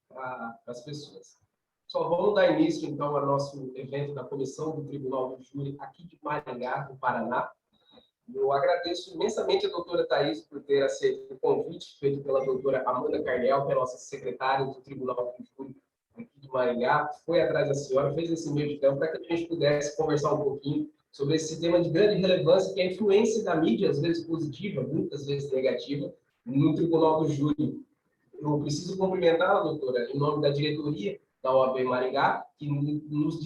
para as pessoas. Só vamos dar início, então, ao nosso evento da Comissão do Tribunal do Júri aqui de Maringá, no Paraná. Eu agradeço imensamente a doutora Thaís por ter aceito o convite feito pela doutora Amanda Carnel, que é nossa secretária do Tribunal do Júri aqui de Maringá. Foi atrás da senhora, fez esse meio de campo para que a gente pudesse conversar um pouquinho sobre esse tema de grande relevância, que é a influência da mídia, às vezes positiva, muitas vezes negativa, no Tribunal do Júri. Eu preciso cumprimentar a doutora em nome da diretoria da OAB Maringá, que nos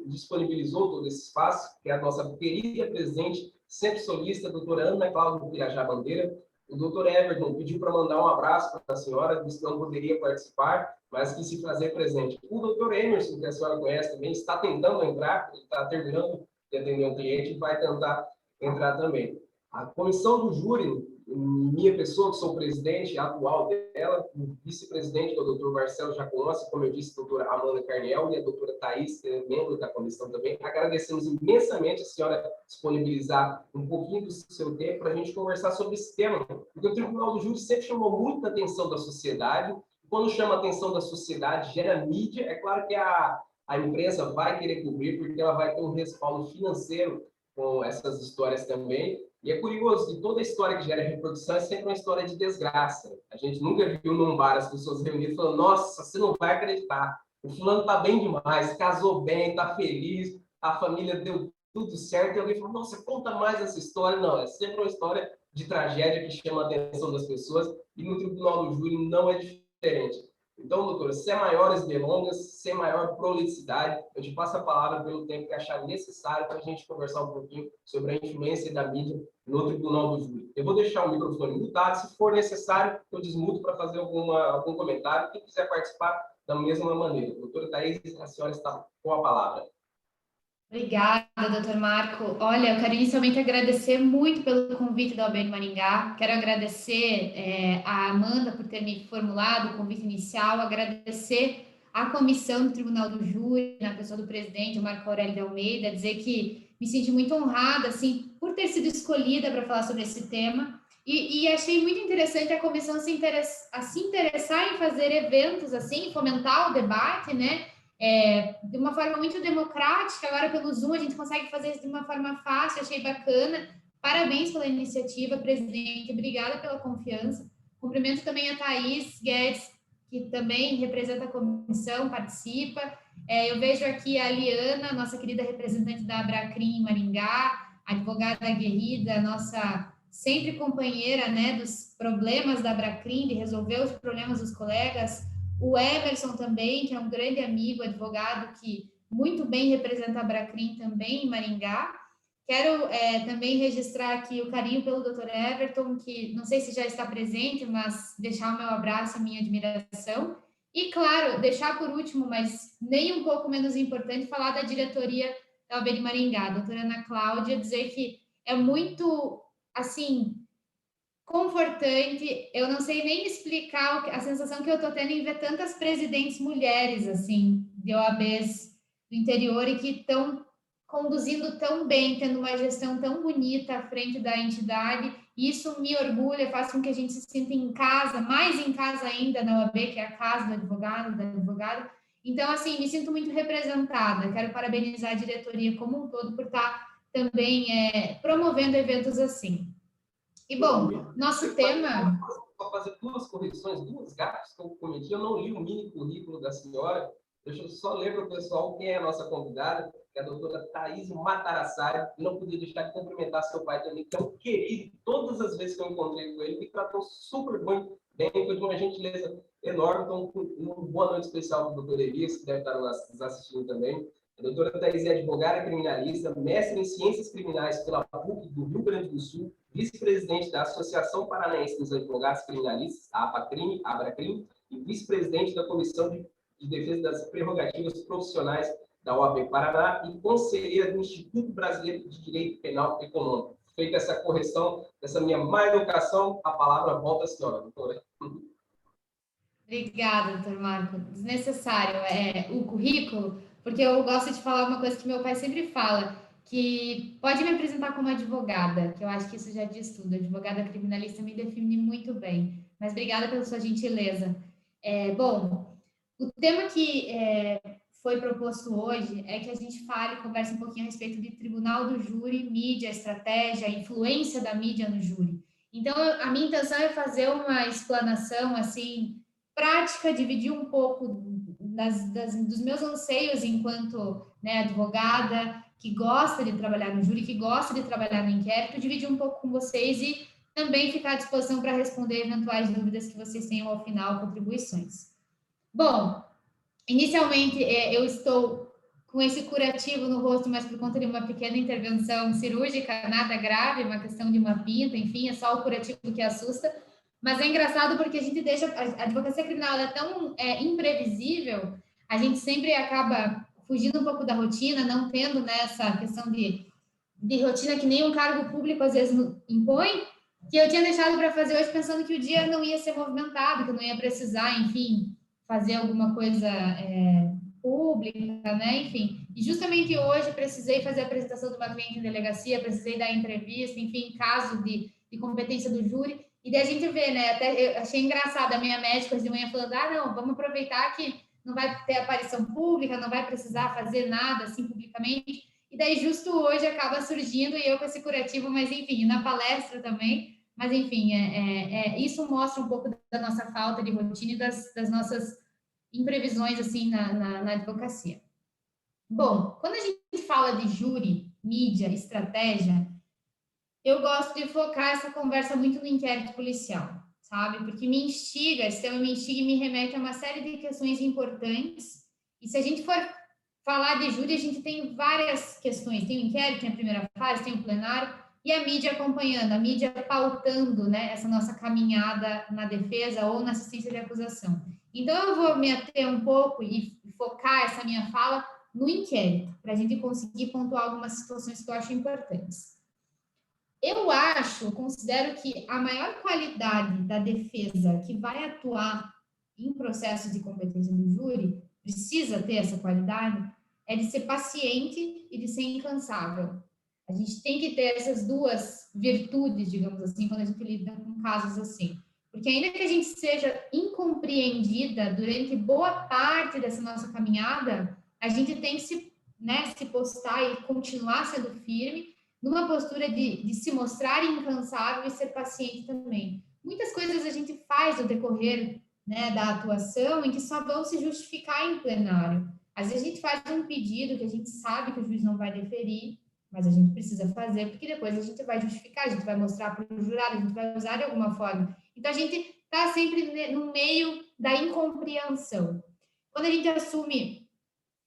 disponibilizou todo esse espaço, que é a nossa querida presidente, sempre solista, a doutora Ana Cláudia Pirajá Bandeira. O doutor Everton pediu para mandar um abraço para a senhora, disse que não poderia participar, mas quis se fazer presente. O doutor Emerson, que a senhora conhece também, está tentando entrar, ele está terminando de atender um cliente e vai tentar entrar também. A comissão do júri, minha pessoa, que sou o presidente atual dela, o vice-presidente, que é o doutor Marcelo Jacomossi, como eu disse, a doutora Amanda Carnel e a doutora Thaís, que é membro da comissão também. Agradecemos imensamente a senhora disponibilizar um pouquinho do seu tempo para a gente conversar sobre esse tema, porque o Tribunal do Júri sempre chamou muita atenção da sociedade. Quando chama a atenção da sociedade, gera mídia. É claro que a imprensa vai querer cobrir, porque ela vai ter um respaldo financeiro com essas histórias também. E é curioso que toda história que gera reprodução é sempre uma história de desgraça. A gente nunca viu num bar as pessoas reunidas falando: nossa, você não vai acreditar, o fulano tá bem demais, casou bem, tá feliz, a família deu tudo certo. E alguém falou: nossa, conta mais essa história. Não, é sempre uma história de tragédia que chama a atenção das pessoas, e no Tribunal do Júri não é diferente. Então, doutora, sem maiores delongas, sem maior prolixicidade, eu te passo a palavra pelo tempo que achar necessário para a gente conversar um pouquinho sobre a influência da mídia no Tribunal do Júri. Eu vou deixar o microfone mutado, se for necessário, eu desmuto para fazer algum comentário. Quem quiser participar, da mesma maneira. Doutora Thaís, a senhora está com a palavra. Obrigada, doutor Marco. Olha, eu quero inicialmente agradecer muito pelo convite da OAB de Maringá. Quero agradecer a Amanda por ter me formulado o convite inicial, agradecer a comissão do Tribunal do Júri, na pessoa do presidente, o Marco Aurélio de Almeida, dizer que me senti muito honrada, assim, por ter sido escolhida para falar sobre esse tema. E achei muito interessante a comissão se interessar em fazer eventos assim, fomentar o debate, né? De uma forma muito democrática. Agora pelo Zoom a gente consegue fazer isso de uma forma fácil, achei bacana. Parabéns pela iniciativa, presidente, obrigada pela confiança. Cumprimento também a Thaís Guedes, que também representa a comissão, participa. Eu vejo aqui a Liana, nossa querida representante da Abracrim em Maringá, advogada aguerrida, nossa sempre companheira, né, dos problemas da Abracrim, de resolver os problemas dos colegas. O Emerson também, que é um grande amigo, advogado, que muito bem representa a Abracrim também em Maringá. Quero também registrar aqui o carinho pelo Dr. Everton, que não sei se já está presente, mas deixar o meu abraço e minha admiração. E, claro, deixar por último, mas nem um pouco menos importante, falar da diretoria da OAB de Maringá, a doutora Ana Cláudia, dizer que é muito, assim, confortante. Eu não sei nem explicar a sensação que eu estou tendo em ver tantas presidentes mulheres, assim, de OABs do interior e que estão conduzindo tão bem, tendo uma gestão tão bonita à frente da entidade. Isso me orgulha, faz com que a gente se sinta em casa, mais em casa ainda na OAB, que é a casa do advogado, da advogada. Então, assim, me sinto muito representada. Quero parabenizar a diretoria como um todo por estar também promovendo eventos assim. E, bom, nosso tema... Vou fazer duas correções, duas gafes que eu cometi. Eu não li o mini currículo da senhora. Deixa eu só ler para o pessoal quem é a nossa convidada, que é a doutora Thaís Matarassari. E não podia deixar de cumprimentar seu pai também, que é um querido. Todas as vezes que eu encontrei com ele, me tratou super bem, foi de uma gentileza enorme. Então, uma boa noite especial para o doutor Elias, que deve estar nos assistindo também. A doutora Thaís é advogada criminalista, mestre em Ciências Criminais pela PUC do Rio Grande do Sul, vice-presidente da Associação Paranaense dos Advogados Criminalistas, a Abracrim, e vice-presidente da Comissão de Defesa das Prerrogativas Profissionais da OAB Paraná e conselheira do Instituto Brasileiro de Direito Penal Econômico. Feita essa correção, dessa minha má educação, a palavra volta à senhora, doutora. Obrigada, doutor Marco. Desnecessário o currículo, porque eu gosto de falar uma coisa que meu pai sempre fala, que pode me apresentar como advogada, que eu acho que isso já diz tudo. Advogada criminalista me define muito bem. Mas obrigada pela sua gentileza. Bom, o tema que foi proposto hoje é que a gente converse um pouquinho a respeito de tribunal do júri, mídia, estratégia, influência da mídia no júri. Então, a minha intenção é fazer uma explanação, assim, prática, dividir um pouco dos meus anseios enquanto, né, advogada, que gosta de trabalhar no júri, que gosta de trabalhar no inquérito, dividir um pouco com vocês e também ficar à disposição para responder eventuais dúvidas que vocês tenham ao final, contribuições. Bom, inicialmente eu estou com esse curativo no rosto, mas por conta de uma pequena intervenção cirúrgica, nada grave, uma questão de uma pinta, enfim, é só o curativo que assusta. Mas é engraçado porque a gente deixa, a advocacia criminal é tão imprevisível, a gente sempre acaba fugindo um pouco da rotina, não tendo nessa questão de rotina que nem um cargo público às vezes impõe, que eu tinha deixado para fazer hoje pensando que o dia não ia ser movimentado, que eu não ia precisar, enfim, fazer alguma coisa pública, né? Enfim. E justamente hoje precisei fazer a apresentação de uma cliente em delegacia, precisei dar entrevista, enfim, caso de competência do júri. E daí a gente vê, né? Até eu achei engraçado a minha médica hoje de manhã falando: não, vamos aproveitar que não vai ter aparição pública, não vai precisar fazer nada assim publicamente. E daí, justo hoje, acaba surgindo, e eu com esse curativo, mas enfim, na palestra também. Mas enfim, isso mostra um pouco da nossa falta de rotina e das nossas imprevisões assim na advocacia. Bom, quando a gente fala de júri, mídia, estratégia, eu gosto de focar essa conversa muito no inquérito policial, sabe? Porque me instiga, esse tema me instiga e me remete a uma série de questões importantes. E se a gente for falar de júri, a gente tem várias questões. Tem o inquérito, tem a primeira fase, tem o plenário, e a mídia acompanhando, a mídia pautando, né, essa nossa caminhada na defesa ou na assistência de acusação. Então, eu vou me ater um pouco e focar essa minha fala no inquérito, para a gente conseguir pontuar algumas situações que eu acho importantes. Eu considero que a maior qualidade da defesa que vai atuar em processo de competência do júri, precisa ter essa qualidade, é de ser paciente e de ser incansável. A gente tem que ter essas duas virtudes, digamos assim, quando a gente lida com casos assim. Porque ainda que a gente seja incompreendida durante boa parte dessa nossa caminhada, a gente tem que se postar e continuar sendo firme, numa postura de se mostrar incansável e ser paciente também. Muitas coisas a gente faz no decorrer, né, da atuação em que só vão se justificar em plenário. Às vezes a gente faz um pedido que a gente sabe que o juiz não vai deferir, mas a gente precisa fazer, porque depois a gente vai justificar, a gente vai mostrar para o jurado, a gente vai usar de alguma forma. Então a gente está sempre no meio da incompreensão. Quando a gente assume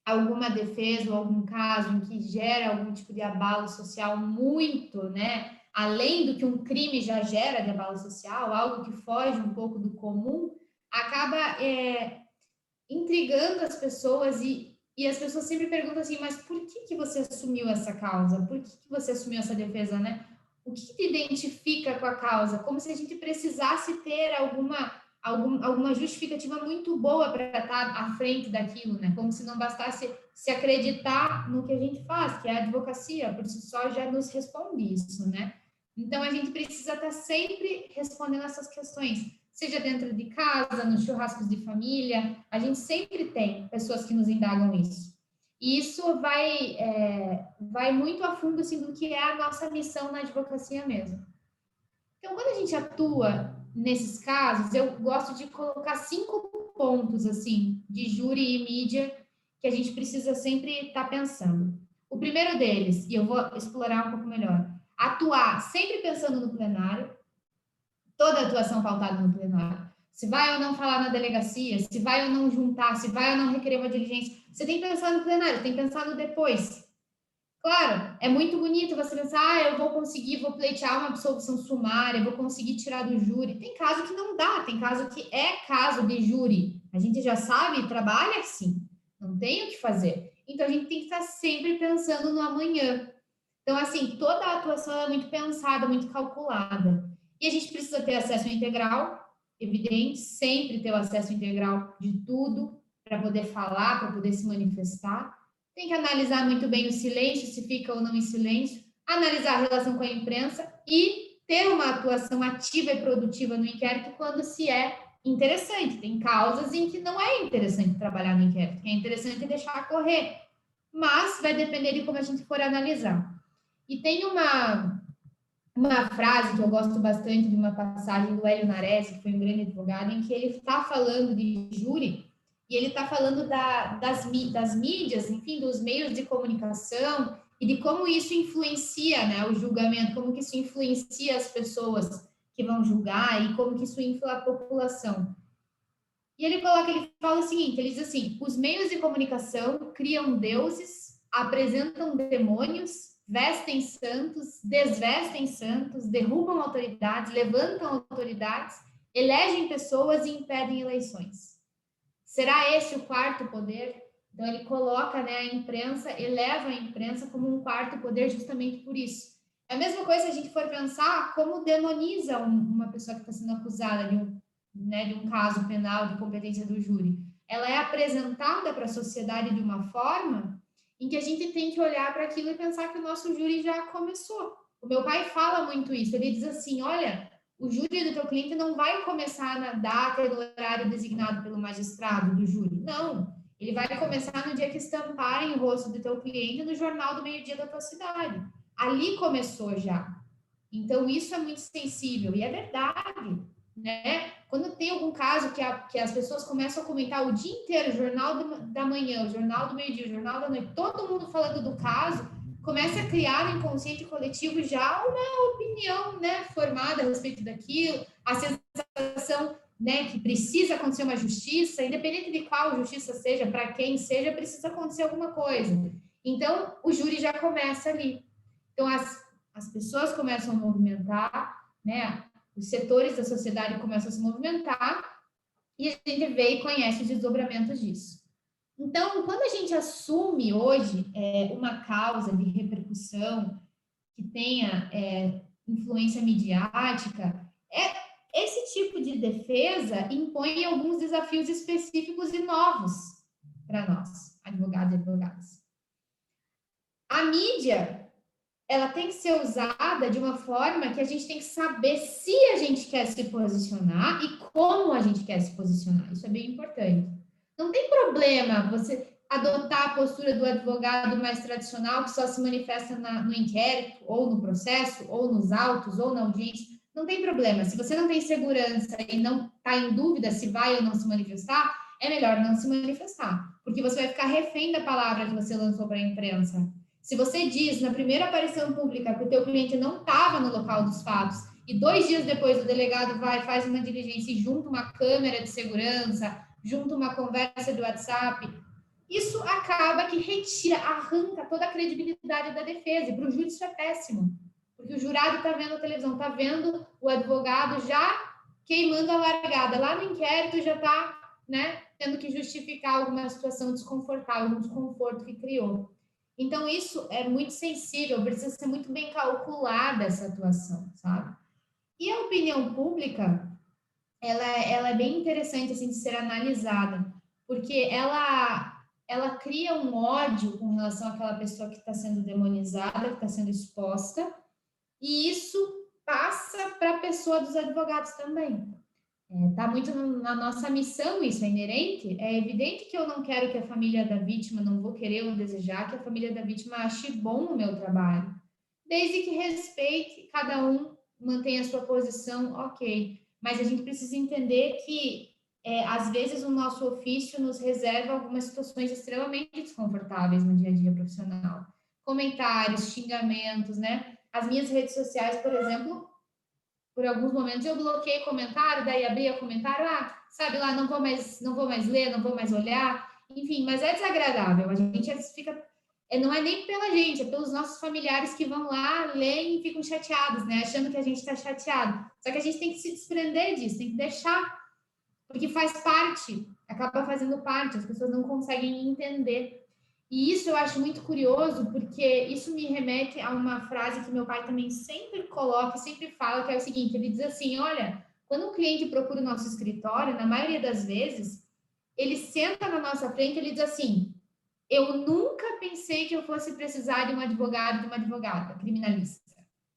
alguma defesa ou algum caso em que gera algum tipo de abalo social muito, né, além do que um crime já gera de abalo social, algo que foge um pouco do comum, acaba intrigando as pessoas e as pessoas sempre perguntam assim, mas por que você assumiu essa causa? Por que você assumiu essa defesa, né? O que te identifica com a causa? Como se a gente precisasse ter alguma justificativa muito boa para estar à frente daquilo, né? Como se não bastasse se acreditar no que a gente faz, que é a advocacia, por si só já nos responde isso, né? Então, a gente precisa estar sempre respondendo essas questões, seja dentro de casa, nos churrascos de família, a gente sempre tem pessoas que nos indagam isso. E isso vai muito a fundo assim, do que é a nossa missão na advocacia mesmo. Então, quando a gente atua nesses casos, eu gosto de colocar 5 pontos assim de júri e mídia que a gente precisa sempre estar pensando. O primeiro deles, e eu vou explorar um pouco melhor, atuar sempre pensando no plenário, toda atuação pautada no plenário. Se vai ou não falar na delegacia, se vai ou não juntar, se vai ou não requerer uma diligência, você tem que pensar no plenário, tem que pensar no depois. Claro, é muito bonito você pensar, eu vou conseguir, vou pleitear uma absolvição sumária, vou conseguir tirar do júri. Tem caso que não dá, tem caso que é caso de júri. A gente já sabe, trabalha assim, não tem o que fazer. Então, a gente tem que estar sempre pensando no amanhã. Então, assim, toda a atuação é muito pensada, muito calculada. E a gente precisa ter acesso integral, evidente, sempre ter o acesso integral de tudo, para poder falar, para poder se manifestar. Tem que analisar muito bem o silêncio, se fica ou não em silêncio, analisar a relação com a imprensa e ter uma atuação ativa e produtiva no inquérito quando se é interessante. Tem causas em que não é interessante trabalhar no inquérito, que é interessante deixar correr, mas vai depender de como a gente for analisar. E tem uma frase que eu gosto bastante de uma passagem do Hélio Nares, que foi um grande advogado, em que ele está falando de júri, e ele está falando das mídias, enfim, dos meios de comunicação, e de como isso influencia, né, o julgamento, como que isso influencia as pessoas que vão julgar, e como que isso influi a população. E ele fala o seguinte, ele diz assim, os meios de comunicação criam deuses, apresentam demônios, vestem santos, desvestem santos, derrubam autoridades, levantam autoridades, elegem pessoas e impedem eleições. Será esse o quarto poder? Então ele coloca, né, a imprensa, eleva a imprensa como um quarto poder justamente por isso. É a mesma coisa se a gente for pensar como demoniza uma pessoa que está sendo acusada de um caso penal de competência do júri. Ela é apresentada para a sociedade de uma forma em que a gente tem que olhar para aquilo e pensar que o nosso júri já começou. O meu pai fala muito isso, ele diz assim, olha, o júri do teu cliente não vai começar na data e no horário designado pelo magistrado do júri, não. Ele vai começar no dia que estamparem o rosto do teu cliente no jornal do meio-dia da tua cidade. Ali começou já. Então, isso é muito sensível, e é verdade, né? Quando tem algum caso que as pessoas começam a comentar o dia inteiro, jornal da manhã, o jornal do meio-dia, o jornal da noite, todo mundo falando do caso, começa a criar no inconsciente coletivo já uma opinião, né, formada a respeito daquilo, a sensação, né, que precisa acontecer uma justiça, independente de qual justiça seja, para quem seja, precisa acontecer alguma coisa. Então, o júri já começa ali. Então, as pessoas começam a movimentar, né, os setores da sociedade começam a se movimentar e a gente vê e conhece os desdobramentos disso. Então, quando a gente assume hoje uma causa de repercussão que tenha influência midiática, esse tipo de defesa impõe alguns desafios específicos e novos para nós, advogados e advogadas. A mídia, ela tem que ser usada de uma forma que a gente tem que saber se a gente quer se posicionar e como a gente quer se posicionar. Isso é bem importante. Não tem problema você adotar a postura do advogado mais tradicional, que só se manifesta no inquérito, ou no processo, ou nos autos, ou na audiência. Não tem problema. Se você não tem segurança e não está em dúvida se vai ou não se manifestar, é melhor não se manifestar, porque você vai ficar refém da palavra que você lançou para a imprensa. Se você diz na primeira aparição pública que o teu cliente não estava no local dos fatos e 2 dias depois o delegado faz uma diligência e junta uma câmera de segurança, junta uma conversa de WhatsApp, isso acaba que retira, arranca toda a credibilidade da defesa. E para o júri isso é péssimo, porque o jurado está vendo a televisão, está vendo o advogado já queimando a largada. Lá no inquérito já está, né, tendo que justificar alguma situação desconfortável, um desconforto que criou. Então, isso é muito sensível, precisa ser muito bem calculada essa atuação, sabe? E a opinião pública, ela é bem interessante, assim, de ser analisada, porque ela cria um ódio com relação àquela pessoa que está sendo demonizada, que está sendo exposta, e isso passa para a pessoa dos advogados também. Está muito na nossa missão, isso é inerente. É evidente que eu não quero que a família da vítima, não vou querer ou desejar que a família da vítima ache bom o meu trabalho, desde que respeite, cada um mantenha a sua posição, ok. Mas a gente precisa entender que, às vezes, o nosso ofício nos reserva algumas situações extremamente desconfortáveis no dia a dia profissional. Comentários, xingamentos, né? As minhas redes sociais, por exemplo, por alguns momentos eu bloqueei comentário, daí abria comentário, sabe lá, não vou mais ler, não vou mais olhar, enfim, mas é desagradável, a gente fica, não é nem pela gente, é pelos nossos familiares que vão lá, leem e ficam chateados, né, achando que a gente está chateado, só que a gente tem que se desprender disso, tem que deixar, porque faz parte, acaba fazendo parte, as pessoas não conseguem entender. E isso eu acho muito curioso, porque isso me remete a uma frase que meu pai também sempre coloca, sempre fala, que é o seguinte, ele diz assim, olha, quando um cliente procura o nosso escritório, na maioria das vezes, ele senta na nossa frente e ele diz assim, eu nunca pensei que eu fosse precisar de um advogado, de uma advogada criminalista.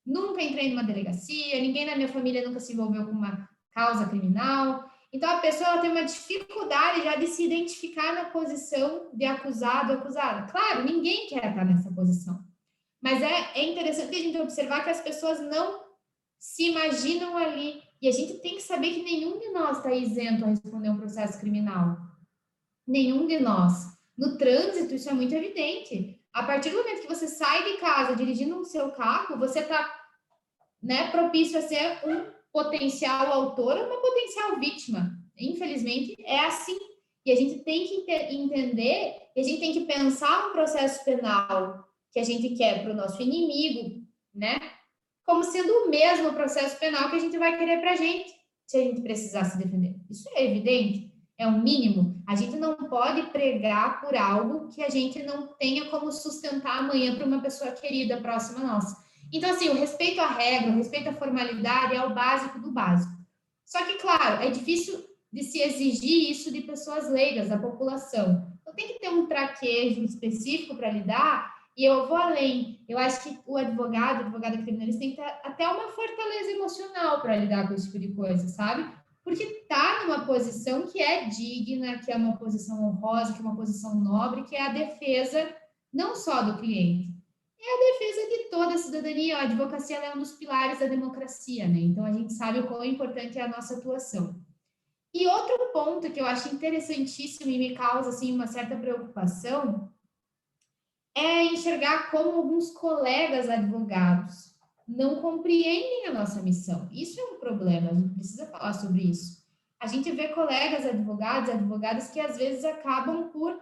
Nunca entrei numa delegacia, ninguém na minha família nunca se envolveu com uma causa criminal. Então, a pessoa ela tem uma dificuldade já de se identificar na posição de acusado ou acusada. Claro, ninguém quer estar nessa posição. Mas é interessante a gente observar que as pessoas não se imaginam ali. E a gente tem que saber que nenhum de nós está isento a responder um processo criminal. Nenhum de nós. No trânsito, isso é muito evidente. A partir do momento que você sai de casa dirigindo o seu carro, você está, né, propício a ser um potencial autor ou uma potencial vítima. Infelizmente, é assim. E a gente tem que entender, e a gente tem que pensar um processo penal que a gente quer para o nosso inimigo, né? Como sendo o mesmo processo penal que a gente vai querer para a gente, se a gente precisar se defender. Isso é evidente, é o mínimo. A gente não pode pregar por algo que a gente não tenha como sustentar amanhã para uma pessoa querida, próxima a nós. Então, assim, o respeito à regra, o respeito à formalidade é o básico do básico. Só que, claro, é difícil de se exigir isso de pessoas leigas, da população. Então, tem que ter um traquejo específico para lidar. E eu vou além. Eu acho que o advogado, a advogada criminalista tem que ter até uma fortaleza emocional para lidar com esse tipo de coisa, sabe? Porque está numa posição que é digna, que é uma posição honrosa, que é uma posição nobre, que é a defesa não só do cliente, é a defesa de toda a cidadania. A advocacia é um dos pilares da democracia, né? Então a gente sabe o quão importante é a nossa atuação. E outro ponto que eu acho interessantíssimo e me causa assim uma certa preocupação é enxergar como alguns colegas advogados não compreendem a nossa missão. Isso é um problema, a gente precisa falar sobre isso. A gente vê colegas advogados, advogadas que às vezes acabam por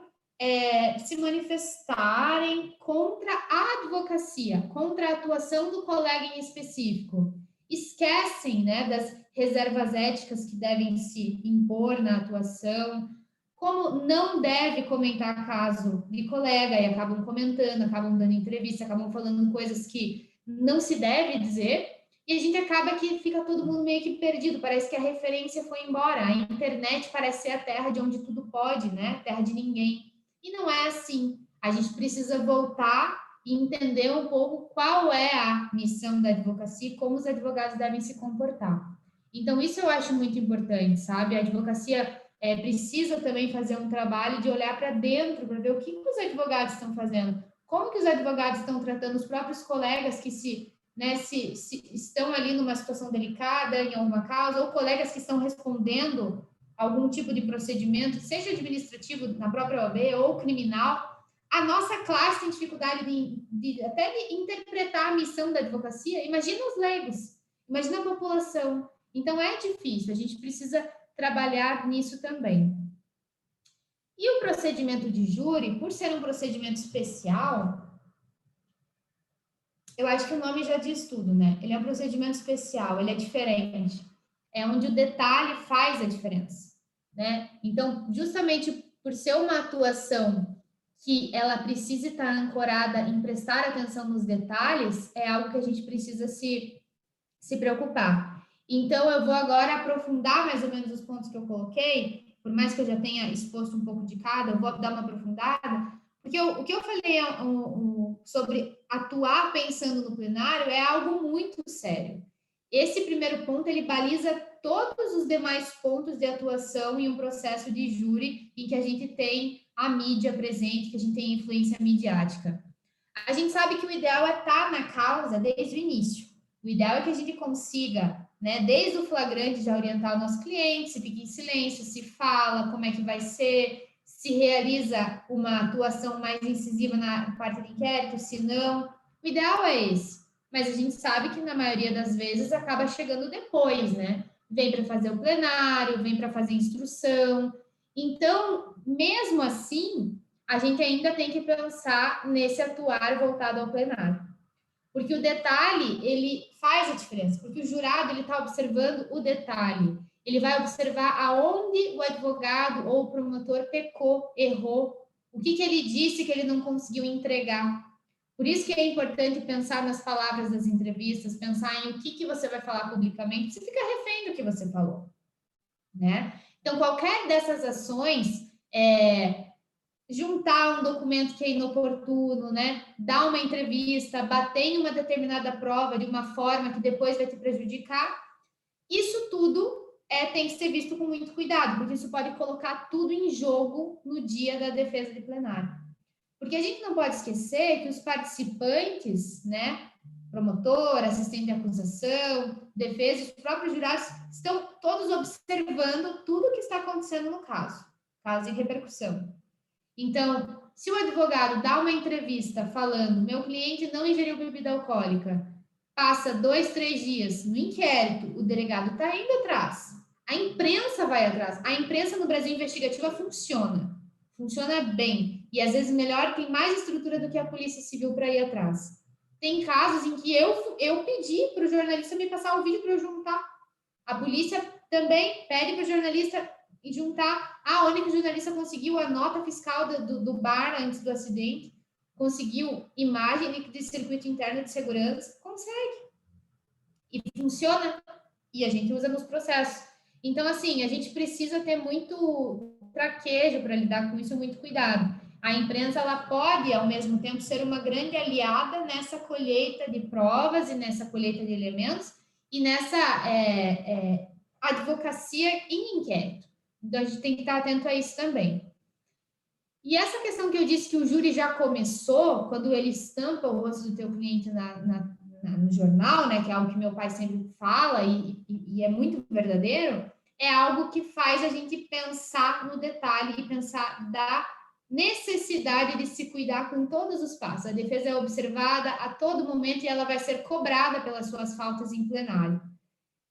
se manifestarem contra a advocacia, contra a atuação do colega em específico. Esquecem, né, das reservas éticas que devem se impor na atuação, como não deve comentar caso de colega, e acabam comentando, acabam dando entrevista, acabam falando coisas que não se deve dizer, e a gente acaba que fica todo mundo meio que perdido, parece que a referência foi embora, a internet parece ser a terra de onde tudo pode, né? Terra de ninguém. E não é assim. A gente precisa voltar e entender um pouco qual é a missão da advocacia e como os advogados devem se comportar. Então, isso eu acho muito importante, sabe? A advocacia precisa também fazer um trabalho de olhar para dentro, para ver o que os advogados estão fazendo, como que os advogados estão tratando os próprios colegas que se estão ali numa situação delicada em alguma causa, ou colegas que estão respondendo algum tipo de procedimento, seja administrativo na própria OAB ou criminal. A nossa classe tem dificuldade até de interpretar a missão da advocacia. Imagina os leigos, imagina a população. Então, é difícil, a gente precisa trabalhar nisso também. E o procedimento de júri, por ser um procedimento especial, eu acho que o nome já diz tudo, né? Ele é um procedimento especial, ele é diferente. É onde o detalhe faz a diferença, né? Então, justamente por ser uma atuação que ela precisa estar ancorada em prestar atenção nos detalhes, é algo que a gente precisa se preocupar. Então, eu vou agora aprofundar mais ou menos os pontos que eu coloquei, por mais que eu já tenha exposto um pouco de cada, eu vou dar uma aprofundada, porque o que eu falei sobre atuar pensando no plenário é algo muito sério. Esse primeiro ponto, ele baliza todos os demais pontos de atuação em um processo de júri em que a gente tem a mídia presente, que a gente tem influência midiática. A gente sabe que o ideal é estar na causa desde o início. O ideal é que a gente consiga, né, desde o flagrante, já orientar o nosso cliente, se fica em silêncio, se fala, como é que vai ser, se realiza uma atuação mais incisiva na parte de inquérito, se não. O ideal é esse. Mas a gente sabe que, na maioria das vezes, acaba chegando depois, né? Vem para fazer o plenário, vem para fazer instrução. Então, mesmo assim, a gente ainda tem que pensar nesse atuar voltado ao plenário. Porque o detalhe, ele faz a diferença, porque o jurado, ele está observando o detalhe. Ele vai observar aonde o advogado ou o promotor pecou, errou, o que ele disse que ele não conseguiu entregar. Por isso que é importante pensar nas palavras das entrevistas, pensar em o que você vai falar publicamente, você fica refém do que você falou, né? Então, qualquer dessas ações, juntar um documento que é inoportuno, né? Dar uma entrevista, bater em uma determinada prova de uma forma que depois vai te prejudicar, isso tudo tem que ser visto com muito cuidado, porque isso pode colocar tudo em jogo no dia da defesa de plenário. Porque a gente não pode esquecer que os participantes, né, promotor, assistente de acusação, defesa, os próprios jurados, estão todos observando tudo o que está acontecendo no caso de repercussão. Então, se o advogado dá uma entrevista falando, meu cliente não ingeriu bebida alcoólica, passa 2, 3 dias no inquérito, o delegado está indo atrás, a imprensa vai atrás. A imprensa no Brasil investigativa funciona bem, e às vezes melhor, tem mais estrutura do que a Polícia Civil para ir atrás. Tem casos em que eu pedi para o jornalista me passar o vídeo para eu juntar. A polícia também pede para o jornalista juntar. A única jornalista conseguiu a nota fiscal do bar antes do acidente, conseguiu imagem de circuito interno de segurança, consegue. E funciona. E a gente usa nos processos. Então, assim, a gente precisa ter muito traquejo para lidar com isso, muito cuidado. A imprensa, ela pode, ao mesmo tempo, ser uma grande aliada nessa colheita de provas e nessa colheita de elementos e nessa advocacia em inquérito. Então, a gente tem que estar atento a isso também. E essa questão que eu disse que o júri já começou, quando ele estampa o rosto do teu cliente no jornal, né, que é algo que meu pai sempre fala e é muito verdadeiro, é algo que faz a gente pensar no detalhe e pensar da necessidade de se cuidar com todos os passos. A defesa é observada a todo momento e ela vai ser cobrada pelas suas faltas em plenário.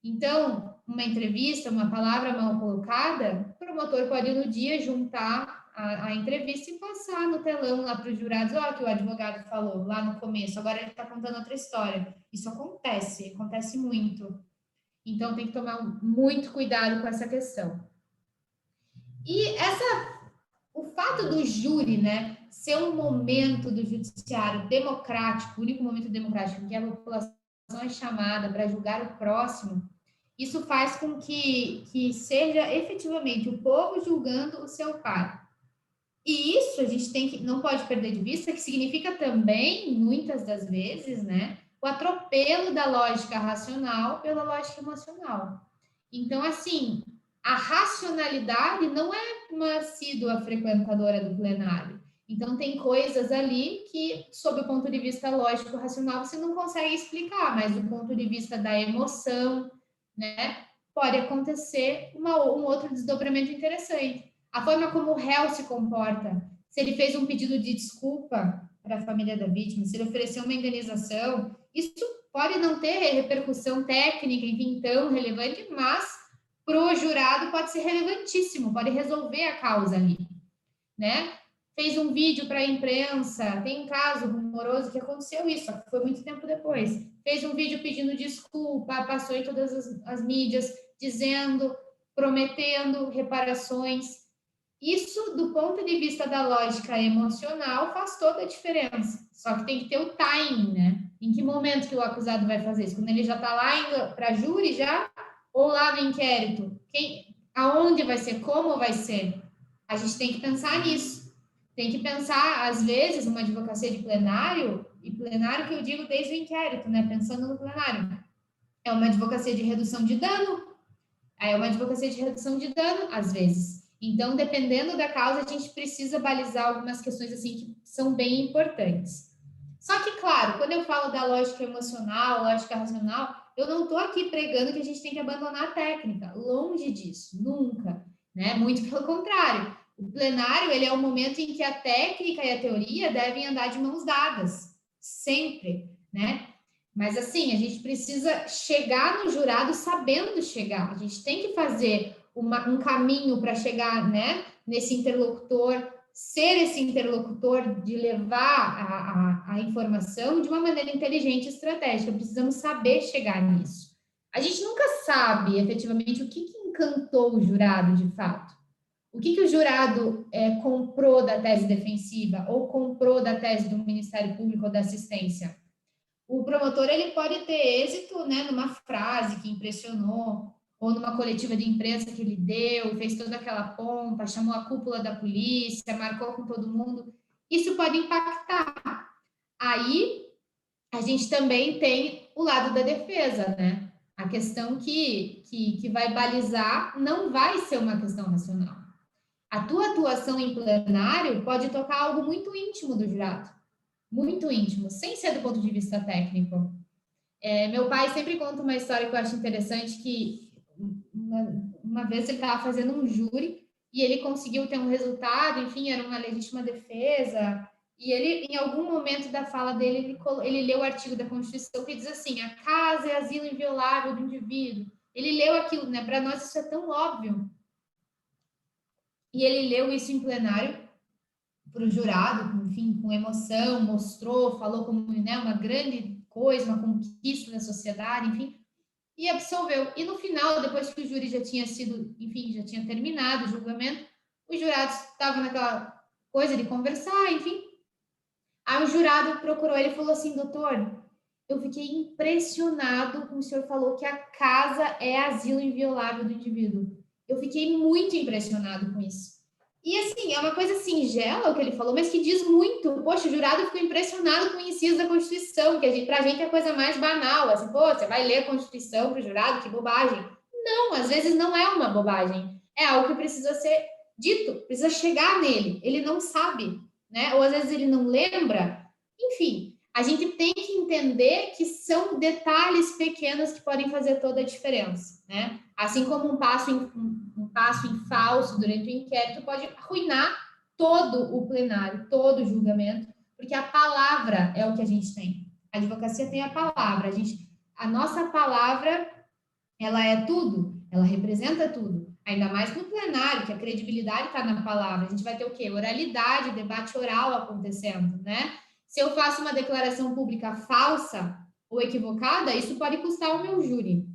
Então, uma entrevista, uma palavra mal colocada, o promotor pode no dia juntar a entrevista e passar no telão lá para os jurados, ó, que o advogado falou lá no começo, agora ele está contando outra história. Isso acontece muito. Então, tem que tomar muito cuidado com essa questão. E o fato do júri, né, ser um momento do judiciário democrático, o único momento democrático em que a população é chamada para julgar o próximo, isso faz com que seja efetivamente o povo julgando o seu pai. E isso a gente não pode perder de vista, que significa também, muitas das vezes, né, o atropelo da lógica racional pela lógica emocional. Então, assim, a racionalidade não é uma assídua frequentadora do plenário. Então, tem coisas ali que, sob o ponto de vista lógico-racional, você não consegue explicar, mas do ponto de vista da emoção, né, pode acontecer um outro desdobramento interessante. A forma como o réu se comporta, se ele fez um pedido de desculpa para a família da vítima, se ele ofereceu uma indenização, isso pode não ter repercussão técnica, enfim, tão relevante, mas para o jurado pode ser relevantíssimo, pode resolver a causa ali, né? Fez um vídeo para a imprensa, tem um caso rumoroso que aconteceu isso, só que foi muito tempo depois. Fez um vídeo pedindo desculpa, passou em todas as mídias, dizendo, prometendo reparações. Isso, do ponto de vista da lógica emocional, faz toda a diferença. Só que tem que ter o timing, né? Em que momento que o acusado vai fazer isso? Quando ele já está lá indo para júri já? Ou lá no inquérito? Aonde vai ser? Como vai ser? A gente tem que pensar nisso. Tem que pensar, às vezes, uma advocacia de plenário, e plenário que eu digo desde o inquérito, né? Pensando no plenário. É uma advocacia de redução de dano. É uma advocacia de redução de dano, às vezes. Então, dependendo da causa, a gente precisa balizar algumas questões assim que são bem importantes. Só que, claro, quando eu falo da lógica emocional, lógica racional, eu não estou aqui pregando que a gente tem que abandonar a técnica. Longe disso, nunca. Né? Muito pelo contrário. O plenário, ele é o momento em que a técnica e a teoria devem andar de mãos dadas. Sempre, né? Mas, assim, a gente precisa chegar no jurado sabendo chegar. A gente tem que fazer um caminho para chegar, né, nesse interlocutor, ser esse interlocutor de levar a informação de uma maneira inteligente e estratégica. Precisamos saber chegar nisso. A gente nunca sabe, efetivamente, o que encantou o jurado, de fato. O que o jurado comprou da tese defensiva ou comprou da tese do Ministério Público ou da assistência. O promotor, ele pode ter êxito, né, numa frase que impressionou, ou numa coletiva de imprensa que ele deu, fez toda aquela pompa, chamou a cúpula da polícia, marcou com todo mundo. Isso pode impactar. Aí, a gente também tem o lado da defesa, né? A questão que vai balizar não vai ser uma questão racional. A tua atuação em plenário pode tocar algo muito íntimo do jurado, muito íntimo, sem ser do ponto de vista técnico. Meu pai sempre conta uma história que eu acho interessante, que uma vez ele estava fazendo um júri e ele conseguiu ter um resultado, enfim, era uma legítima defesa, e ele, em algum momento da fala dele, ele leu o artigo da Constituição que diz assim, a casa é asilo inviolável do indivíduo. Ele leu aquilo, né? Para nós isso é tão óbvio. E ele leu isso em plenário para o jurado, enfim, com emoção, mostrou, falou como, né, uma grande coisa, uma conquista da sociedade, enfim, e absolveu. E no final, depois que o júri já tinha sido, enfim, já tinha terminado o julgamento, os jurados estavam naquela coisa de conversar, enfim. Aí o jurado procurou ele e falou assim, doutor, eu fiquei impressionado com o senhor falou que a casa é asilo inviolável do indivíduo. Eu fiquei muito impressionado com isso. E assim, é uma coisa singela o que ele falou, mas que diz muito. Poxa, o jurado ficou impressionado com o inciso da Constituição, que pra gente é a coisa mais banal. Assim, pô, você vai ler a Constituição pro jurado, que bobagem. Não, às vezes não é uma bobagem. É algo que precisa ser dito, precisa chegar nele. Ele não sabe, né? Ou às vezes ele não lembra. Enfim, a gente tem que entender que são detalhes pequenos que podem fazer toda a diferença, né? Assim como um passo em falso durante o inquérito pode arruinar todo o plenário, todo o julgamento, porque a palavra é o que a gente tem. A advocacia tem a palavra, a nossa palavra, ela é tudo, ela representa tudo. Ainda mais no plenário, que a credibilidade está na palavra. A gente vai ter o quê? Oralidade, debate oral acontecendo, né? Se eu faço uma declaração pública falsa ou equivocada, isso pode custar o meu júri.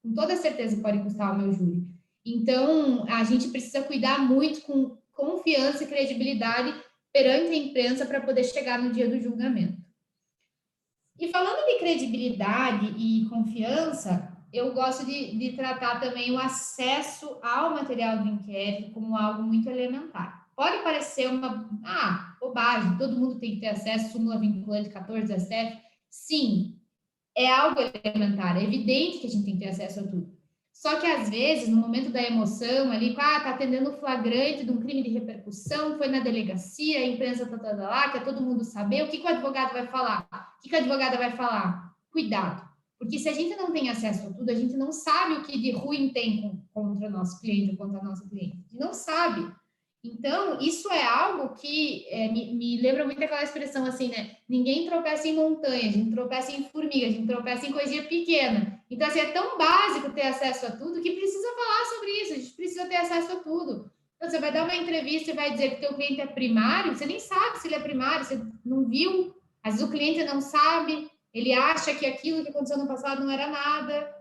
Com toda certeza pode custar o meu júri. Então, a gente precisa cuidar muito com confiança e credibilidade perante a imprensa para poder chegar no dia do julgamento. E falando de credibilidade e confiança, eu gosto de tratar também o acesso ao material do inquérito como algo muito elementar. Pode parecer uma bobagem, todo mundo tem que ter acesso, súmula vinculante 14 da STF. Sim, é algo elementar, é evidente que a gente tem que ter acesso a tudo. Só que, às vezes, no momento da emoção, ali, tá atendendo o flagrante de um crime de repercussão, foi na delegacia, a imprensa tá toda lá, quer todo mundo saber, o que o advogado vai falar? O que a advogada vai falar? Cuidado, porque se a gente não tem acesso a tudo, a gente não sabe o que de ruim tem contra o nosso cliente, contra a nossa cliente. A gente não sabe. Então, isso é algo que me lembra muito aquela expressão assim, né? Ninguém tropeça em montanha, a gente tropeça em formiga, a gente tropeça em coisinha pequena. Então, assim, é tão básico ter acesso a tudo que precisa falar sobre isso, a gente precisa ter acesso a tudo. Então, você vai dar uma entrevista e vai dizer que o teu cliente é primário, você nem sabe se ele é primário, você não viu. Às vezes o cliente não sabe, ele acha que aquilo que aconteceu no passado não era nada.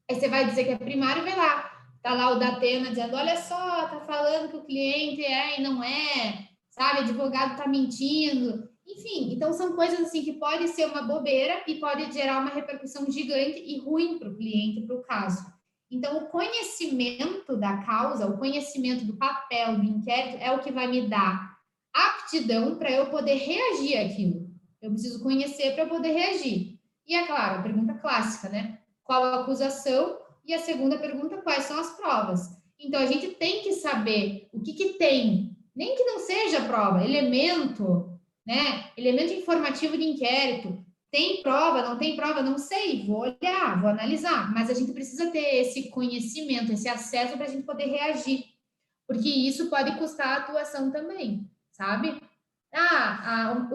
Aí você vai dizer que é primário e vai lá. Tá lá o Datena dizendo, olha só, tá falando que o cliente é e não é, sabe? Advogado tá mentindo. Enfim, então são coisas assim que pode ser uma bobeira e pode gerar uma repercussão gigante e ruim para o cliente, para o caso. Então, o conhecimento da causa, o conhecimento do papel do inquérito é o que vai me dar aptidão para eu poder reagir àquilo. Eu preciso conhecer para poder reagir. E é claro, a pergunta clássica, né? Qual a acusação? E a segunda pergunta, quais são as provas? Então, a gente tem que saber o que tem, nem que não seja prova, elemento, né? Elemento informativo de inquérito. Tem prova, não tem prova? Não sei, vou olhar, vou analisar. Mas a gente precisa ter esse conhecimento, esse acesso para a gente poder reagir. Porque isso pode custar a atuação também, sabe?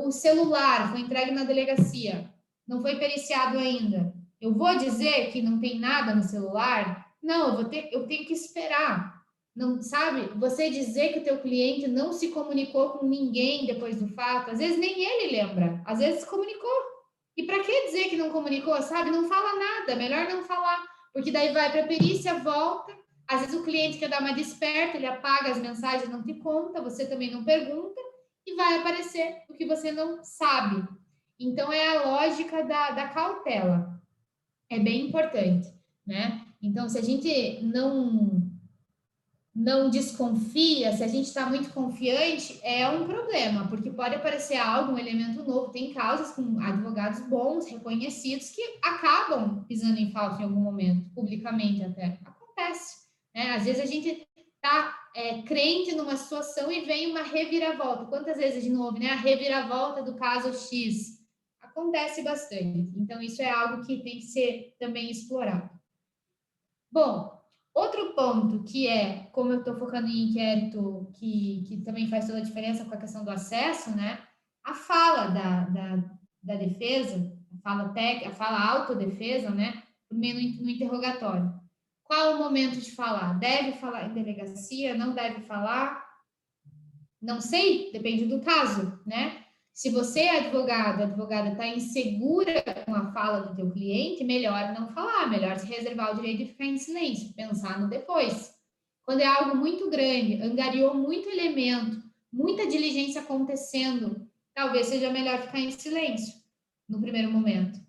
O celular foi entregue na delegacia, não foi periciado ainda. Eu vou dizer que não tem nada no celular? Não, eu tenho que esperar. Não, sabe? Você dizer que o teu cliente não se comunicou com ninguém depois do fato, às vezes nem ele lembra, às vezes se comunicou. E para que dizer que não comunicou, sabe? Não fala nada, melhor não falar, porque daí vai para a perícia, volta. Às vezes o cliente quer dar uma desperta, ele apaga as mensagens, não te conta, você também não pergunta, e vai aparecer o que você não sabe. Então, é a lógica da cautela. É bem importante, né? Então, se a gente não desconfia, se a gente está muito confiante, é um problema, porque pode aparecer algo, um elemento novo. Tem causas com advogados bons, reconhecidos, que acabam pisando em falta em algum momento, publicamente até. Acontece, né? Às vezes a gente está crente numa situação e vem uma reviravolta. Quantas vezes a gente não ouve, né? A reviravolta do caso X. Acontece bastante. Então, isso é algo que tem que ser também explorado. Bom, outro ponto que é, como eu estou focando em inquérito, que também faz toda a diferença com a questão do acesso, né? A fala da defesa, a fala autodefesa, né? No interrogatório. Qual o momento de falar? Deve falar em delegacia? Não deve falar? Não sei, depende do caso, né? Se você é advogado, a advogada está insegura com a fala do teu cliente, melhor não falar, melhor se reservar o direito de ficar em silêncio, pensar no depois. Quando é algo muito grande, angariou muito elemento, muita diligência acontecendo, talvez seja melhor ficar em silêncio no primeiro momento.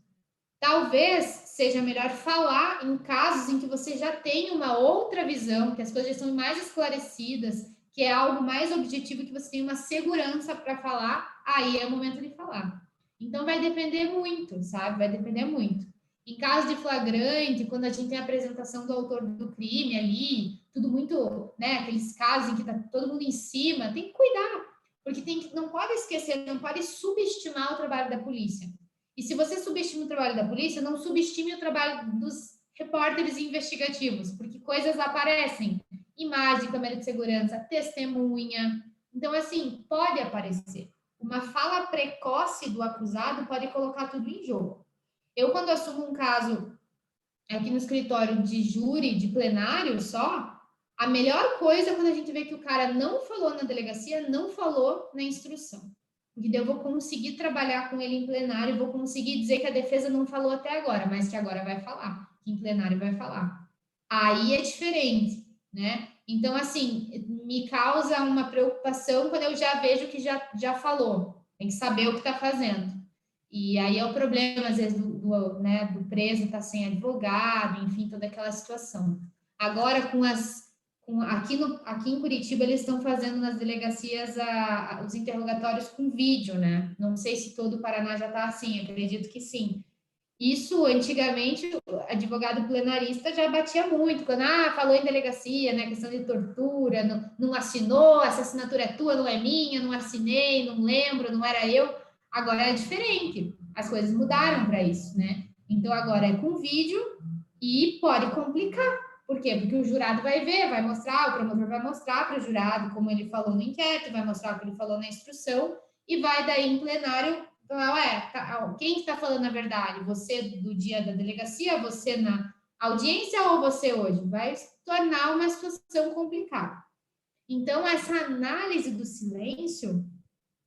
Talvez seja melhor falar em casos em que você já tem uma outra visão, que as coisas são mais esclarecidas, que é algo mais objetivo, que você tem uma segurança para falar, aí é o momento de falar. Então vai depender muito, sabe? Vai depender muito. Em caso de flagrante, quando a gente tem a apresentação do autor do crime ali, tudo muito, né? Aqueles casos em que tá todo mundo em cima, tem que cuidar, porque não pode esquecer, não pode subestimar o trabalho da polícia. E se você subestima o trabalho da polícia, não subestime o trabalho dos repórteres investigativos, porque coisas aparecem. Imagem, câmera de segurança, testemunha. Então, assim, pode aparecer. Uma fala precoce do acusado pode colocar tudo em jogo. Eu, quando assumo um caso aqui no escritório de júri, de plenário só, a melhor coisa é quando a gente vê que o cara não falou na delegacia, não falou na instrução. Porque eu vou conseguir trabalhar com ele em plenário, vou conseguir dizer que a defesa não falou até agora, mas que agora vai falar, que em plenário vai falar. Aí é diferente, né? Então, assim, me causa uma preocupação quando eu já vejo que já falou. Tem que saber o que está fazendo. E aí é o problema, às vezes, do preso estar sem advogado, enfim, toda aquela situação. Agora, aqui em Curitiba, eles estão fazendo nas delegacias os interrogatórios com vídeo, né? Não sei se todo o Paraná já está assim, acredito que sim. Isso, antigamente, o advogado plenarista já batia muito, quando falou em delegacia, né? Questão de tortura, não assinou, essa assinatura é tua, não é minha, não assinei, não lembro, não era eu. Agora é diferente, as coisas mudaram para isso, né? Então agora é com vídeo e pode complicar. Por quê? Porque o jurado vai ver, vai mostrar, o promotor vai mostrar para o jurado como ele falou no inquérito, vai mostrar o que ele falou na instrução e vai daí em plenário falar, quem está falando a verdade? Você do dia da delegacia, você na audiência ou você hoje? Vai se tornar uma situação complicada. Então, essa análise do silêncio,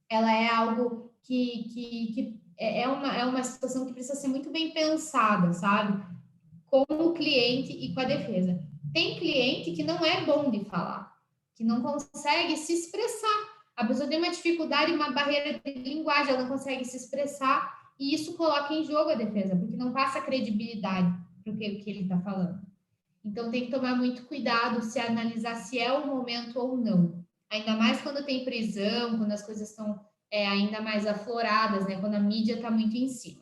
ela é algo que é uma situação que precisa ser muito bem pensada, sabe? Com o cliente e com a defesa. Tem cliente que não é bom de falar, que não consegue se expressar. A pessoa tem uma dificuldade, uma barreira de linguagem, ela não consegue se expressar, e isso coloca em jogo a defesa, porque não passa credibilidade para o que ele está falando. Então, tem que tomar muito cuidado se analisar se é o momento ou não. Ainda mais quando tem prisão, quando as coisas estão ainda mais afloradas, né? Quando a mídia está muito em cima.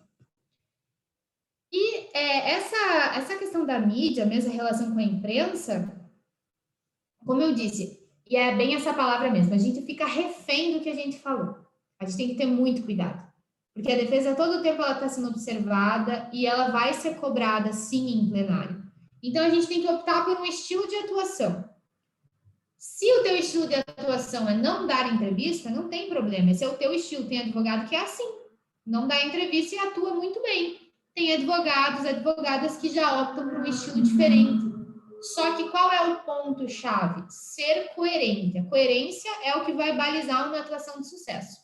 E essa questão da mídia, mesmo a relação com a imprensa, como eu disse, e é bem essa palavra mesmo, a gente fica refém do que a gente falou. A gente tem que ter muito cuidado. Porque a defesa, todo o tempo, ela está sendo observada e ela vai ser cobrada, sim, em plenário. Então, a gente tem que optar por um estilo de atuação. Se o teu estilo de atuação é não dar entrevista, não tem problema. Esse é o teu estilo. Tem advogado que é assim, não dá entrevista e atua muito bem. Tem advogados, advogadas que já optam por um estilo diferente. Só que qual é o ponto-chave? Ser coerente. A coerência é o que vai balizar uma atuação de sucesso.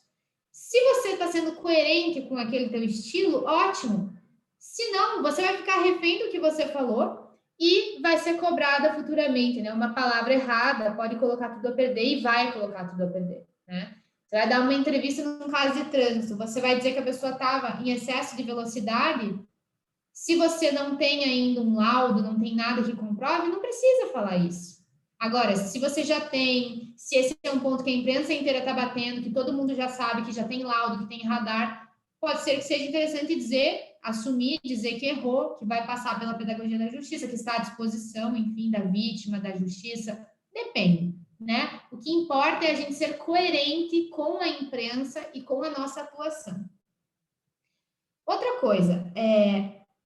Se você está sendo coerente com aquele teu estilo, ótimo. Se não, você vai ficar refém do que você falou e vai ser cobrada futuramente, né? Uma palavra errada pode colocar tudo a perder e vai colocar tudo a perder, né? Você vai dar uma entrevista num caso de trânsito, você vai dizer que a pessoa estava em excesso de velocidade. Se você não tem ainda um laudo, não tem nada que comprove, não precisa falar isso. Agora, se você já tem, se esse é um ponto que a imprensa inteira está batendo, que todo mundo já sabe, que já tem laudo, que tem radar, pode ser que seja interessante dizer, assumir, dizer que errou, que vai passar pela pedagogia da justiça, que está à disposição, enfim, da vítima, da justiça, depende, né? O que importa é a gente ser coerente com a imprensa e com a nossa atuação. Outra coisa,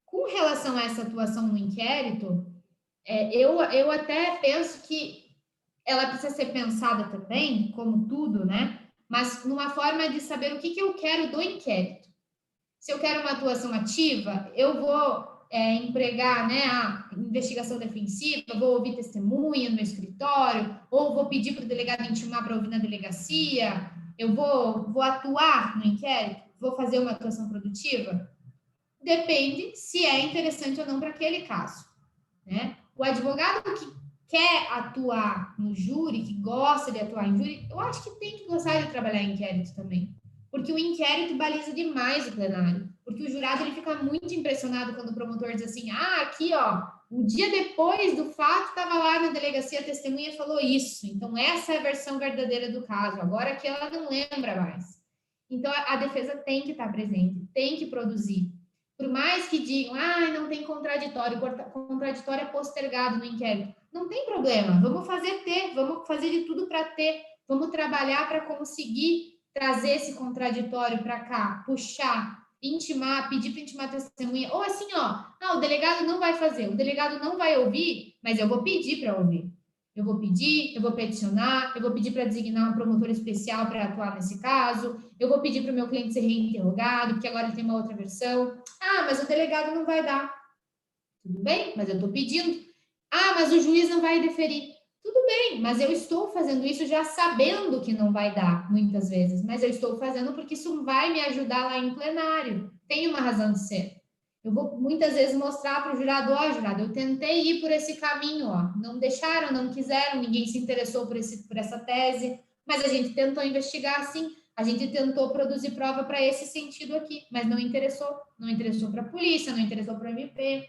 com relação a essa atuação no inquérito, eu até penso que ela precisa ser pensada também, como tudo, né? Mas numa forma de saber o que eu quero do inquérito. Se eu quero uma atuação ativa, eu vou empregar, né, a investigação defensiva, vou ouvir testemunha no meu escritório, ou vou pedir para o delegado intimar para ouvir na delegacia, eu vou atuar no inquérito, vou fazer uma atuação produtiva? Depende se é interessante ou não para aquele caso, né? O advogado que quer atuar no júri, que gosta de atuar em júri, eu acho que tem que gostar de trabalhar em inquérito também, porque o inquérito baliza demais o plenário, porque o jurado ele fica muito impressionado quando o promotor diz assim, aqui, ó, um dia depois do fato, estava lá na delegacia, a testemunha falou isso, então essa é a versão verdadeira do caso, agora que ela não lembra mais. Então, a defesa tem que estar presente, tem que produzir. Por mais que digam, não tem contraditório, contraditório é postergado no inquérito. Não tem problema, vamos fazer de tudo para ter, vamos trabalhar para conseguir trazer esse contraditório para cá, puxar, intimar, pedir para intimar a testemunha, ou assim, o delegado não vai fazer, o delegado não vai ouvir, mas eu vou pedir para ouvir. Eu vou pedir, eu vou peticionar, eu vou pedir para designar um promotor especial para atuar nesse caso, eu vou pedir para o meu cliente ser reinterrogado, porque agora tem uma outra versão. Mas o delegado não vai dar. Tudo bem, mas eu estou pedindo. Mas o juiz não vai deferir. Tudo bem, mas eu estou fazendo isso já sabendo que não vai dar, muitas vezes. Mas eu estou fazendo porque isso vai me ajudar lá em plenário. Tem uma razão de ser. Eu vou muitas vezes mostrar para o jurado, jurado, eu tentei ir por esse caminho, não deixaram, não quiseram, ninguém se interessou por essa tese, mas a gente tentou investigar sim, a gente tentou produzir prova para esse sentido aqui, mas não interessou para a polícia, não interessou para o MP,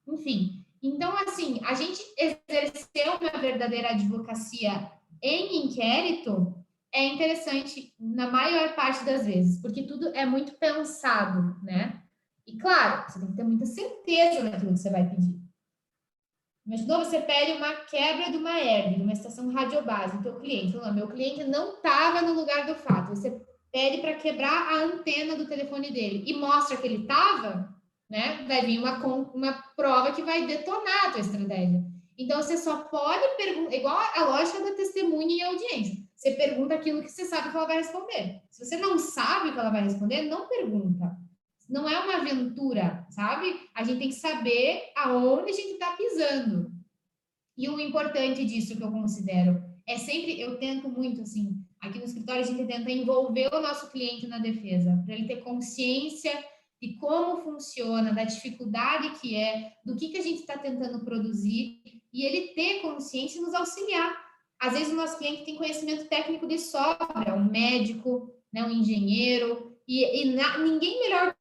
enfim. Então, assim, a gente exercer uma verdadeira advocacia em inquérito é interessante na maior parte das vezes, porque tudo é muito pensado, né? E, claro, você tem que ter muita certeza naquilo que você vai pedir. Mas, de novo, você pede uma quebra de uma herb, de uma estação radiobase, do teu cliente. Falando, meu cliente não estava no lugar do fato. Você pede para quebrar a antena do telefone dele e mostra que ele estava, né? Vai vir uma prova que vai detonar a tua estratégia. Então, você só pode perguntar, igual a lógica da testemunha e audiência. Você pergunta aquilo que você sabe que ela vai responder. Se você não sabe o que ela vai responder, não pergunta. Não é uma aventura, sabe? A gente tem que saber aonde a gente está pisando. E o importante disso que eu considero é sempre, eu tento muito, assim, aqui no escritório a gente tenta envolver o nosso cliente na defesa, para ele ter consciência de como funciona, da dificuldade que é, do que a gente está tentando produzir, e ele ter consciência e nos auxiliar. Às vezes o nosso cliente tem conhecimento técnico de sobra, um médico, né, um engenheiro, ninguém melhor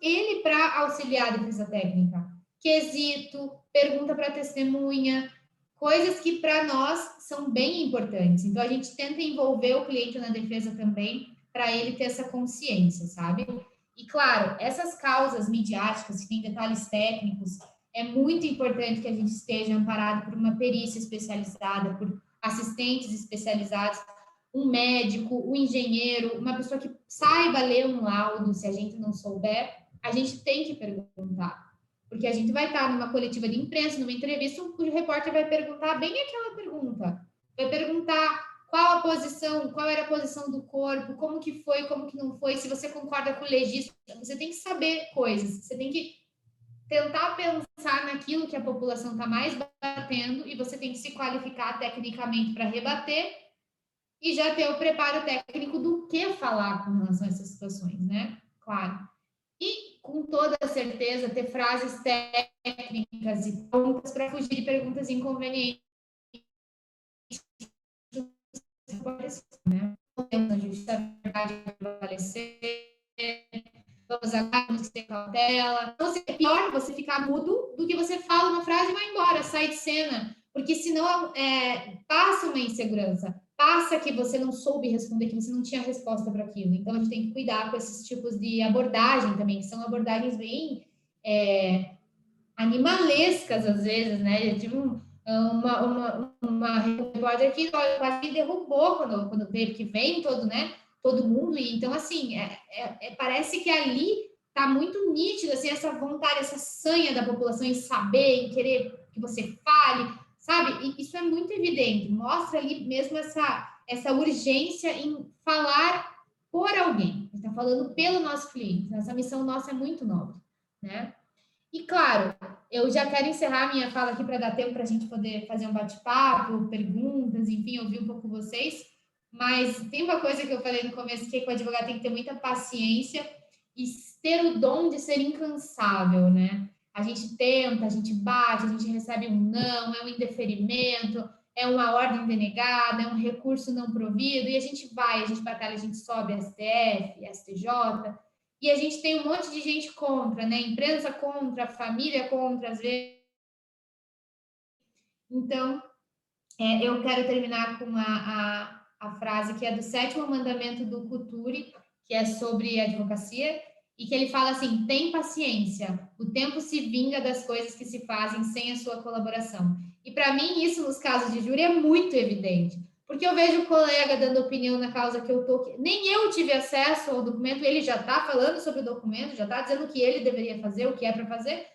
ele para auxiliar a defesa técnica. Quesito, pergunta para testemunha, coisas que para nós são bem importantes. Então, a gente tenta envolver o cliente na defesa também, para ele ter essa consciência, sabe? E, claro, essas causas midiáticas que têm detalhes técnicos, é muito importante que a gente esteja amparado por uma perícia especializada, por assistentes especializados, um médico, um engenheiro, uma pessoa que saiba ler um laudo, se a gente não souber, a gente tem que perguntar. Porque a gente vai estar numa coletiva de imprensa, numa entrevista, o repórter vai perguntar bem aquela pergunta. Vai perguntar qual era a posição do corpo, como que foi, como que não foi, se você concorda com o legista. Você tem que saber coisas, você tem que tentar pensar naquilo que a população está mais batendo e você tem que se qualificar tecnicamente para rebater e já ter o preparo técnico do que falar com relação a essas situações, né? Claro. E, com toda certeza, ter frases técnicas e prontas para fugir de perguntas inconvenientes. Né? Temos a justiça, a verdade prevalecer, vamos agora, vamos ter cautela. Então, é pior você ficar mudo do que você fala uma frase e vai embora, sai de cena. Porque senão passa uma insegurança, passa que você não soube responder, que você não tinha resposta para aquilo. Então, a gente tem que cuidar com esses tipos de abordagem também, que são abordagens bem animalescas, às vezes, né? Eu tive uma repórter que quase me derrubou quando veio, porque vem todo mundo, e então, assim, parece que ali está muito nítido, assim, essa vontade, essa sanha da população em saber, em querer que você fale, sabe? E isso é muito evidente, mostra ali mesmo essa urgência em falar por alguém. A gente está falando pelo nosso cliente, essa missão nossa é muito nova, né? E, claro, eu já quero encerrar a minha fala aqui para dar tempo para a gente poder fazer um bate-papo, perguntas, enfim, ouvir um pouco vocês. Mas tem uma coisa que eu falei no começo, que é que o advogado tem que ter muita paciência e ter o dom de ser incansável, né? A gente tenta, a gente bate, a gente recebe um não, é um indeferimento, é uma ordem denegada, é um recurso não provido, e a gente vai, a gente batalha, a gente sobe STF, STJ, e a gente tem um monte de gente contra, né? Imprensa contra, família contra, às vezes. Então, eu quero terminar com a frase que é do 7º mandamento do Couturi, que é sobre advocacia, e que ele fala assim: tem paciência, o tempo se vinga das coisas que se fazem sem a sua colaboração. E para mim, isso nos casos de júri é muito evidente, porque eu vejo o colega dando opinião na causa que eu estou, nem eu tive acesso ao documento, ele já está falando sobre o documento, já está dizendo o que ele deveria fazer, o que é para fazer,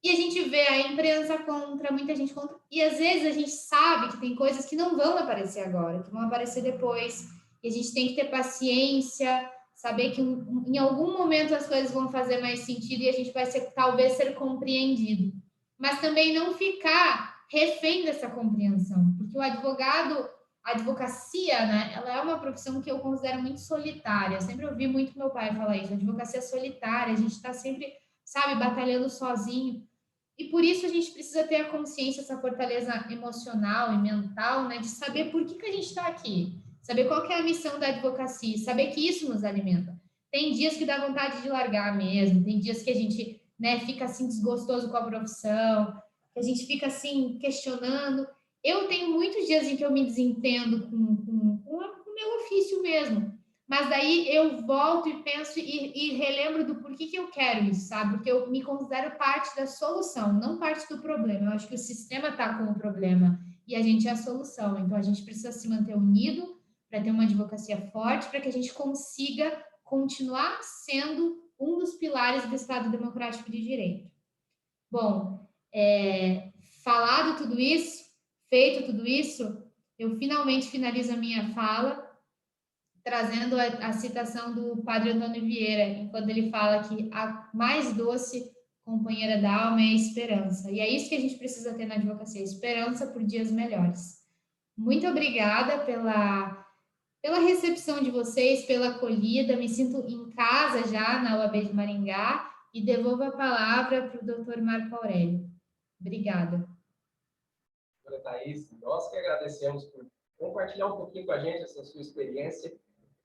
e a gente vê a imprensa contra, muita gente contra, e às vezes a gente sabe que tem coisas que não vão aparecer agora, que vão aparecer depois, e a gente tem que ter paciência, saber que em algum momento as coisas vão fazer mais sentido e a gente vai talvez ser compreendido. Mas também não ficar refém dessa compreensão, porque o advogado, a advocacia, né, ela é uma profissão que eu considero muito solitária. Eu sempre ouvi muito meu pai falar isso, a advocacia é solitária, a gente está sempre, sabe, batalhando sozinho. E por isso a gente precisa ter a consciência, essa fortaleza emocional e mental, né, de saber por que a gente está aqui, saber qual que é a missão da advocacia, saber que isso nos alimenta. Tem dias que dá vontade de largar mesmo, tem dias que a gente, né, fica assim desgostoso com a profissão, que a gente fica assim questionando. Eu tenho muitos dias em que eu me desentendo com o meu ofício mesmo, mas daí eu volto e penso e relembro do porquê que eu quero isso, sabe? Porque eu me considero parte da solução, não parte do problema. Eu acho que o sistema está com o problema e a gente é a solução. Então a gente precisa se manter unido para ter uma advocacia forte, para que a gente consiga continuar sendo um dos pilares do Estado Democrático de Direito. Bom, falado tudo isso, feito tudo isso, eu finalmente finalizo a minha fala trazendo a citação do Padre Antônio Vieira, quando ele fala que a mais doce companheira da alma é a esperança. E é isso que a gente precisa ter na advocacia, esperança por dias melhores. Muito obrigada pela recepção de vocês, pela acolhida. Me sinto em casa já na UAB de Maringá e devolvo a palavra para o doutor Marco Aurélio. Obrigada. Doutora Thaís, nós que agradecemos por compartilhar um pouquinho com a gente essa sua experiência